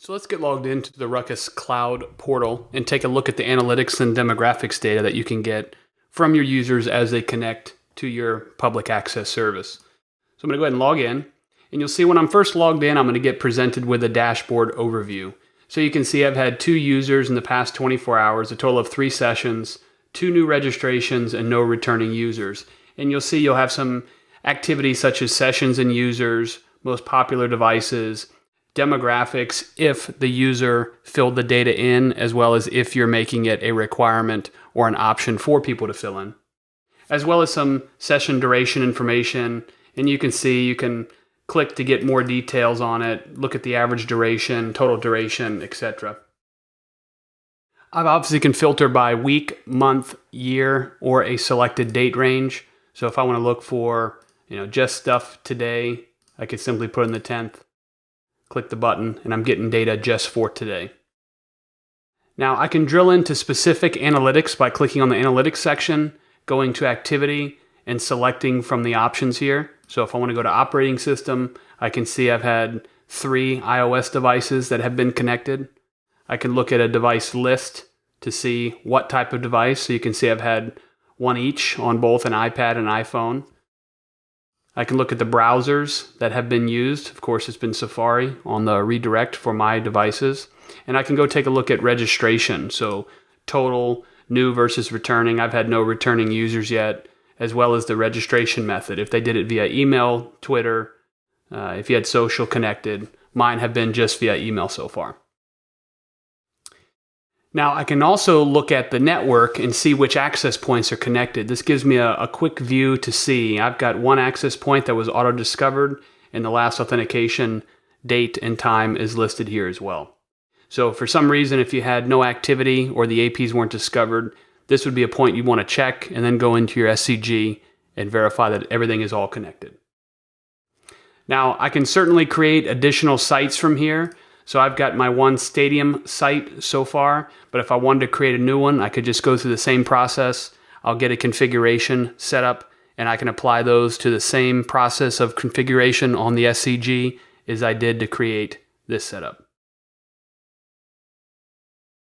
So let's get logged into the Ruckus Cloud portal and take a look at the analytics and demographics data that you can get from your users as they connect to your public access service. So I'm going to go ahead and log in, and you'll see when I'm first logged in, I'm going to get presented with a dashboard overview. So you can see I've had 2 users in the past 24 hours, a total of 3 sessions, 2 new registrations, and no returning users. And you'll see you'll have some activities such as sessions and users, most popular devices, demographics if the user filled the data in, as well as if you're making it a requirement or an option for people to fill in, as well as some session duration information. And you can see you can click to get more details on it, look at the average duration, total duration, etc. I obviously can filter by week, month, year, or a selected date range. So if I want to look for, just stuff today, I could simply put in the 10th, click the button, and I'm getting data just for today. Now I can drill into specific analytics by clicking on the analytics section, going to activity, and selecting from the options here. So if I want to go to operating system, I can see I've had 3 iOS devices that have been connected. I can look at a device list to see what type of device. So you can see I've had 1 each on both an iPad and iPhone. I can look at the browsers that have been used. Of course, it's been Safari on the redirect for my devices. And I can go take a look at registration. So total, new versus returning. I've had no returning users yet, as well as the registration method. If they did it via email, Twitter, if you had social connected, mine have been just via email so far. Now I can also look at the network and see which access points are connected. This gives me a quick view to see. I've got 1 access point that was auto-discovered, and the last authentication date and time is listed here as well. So for some reason, if you had no activity or the APs weren't discovered, this would be a point you want to check and then go into your SCG and verify that everything is all connected. Now I can certainly create additional sites from here. So I've got my 1 stadium site so far, but if I wanted to create a new one, I could just go through the same process. I'll get a configuration set up, and I can apply those to the same process of configuration on the SCG as I did to create this setup.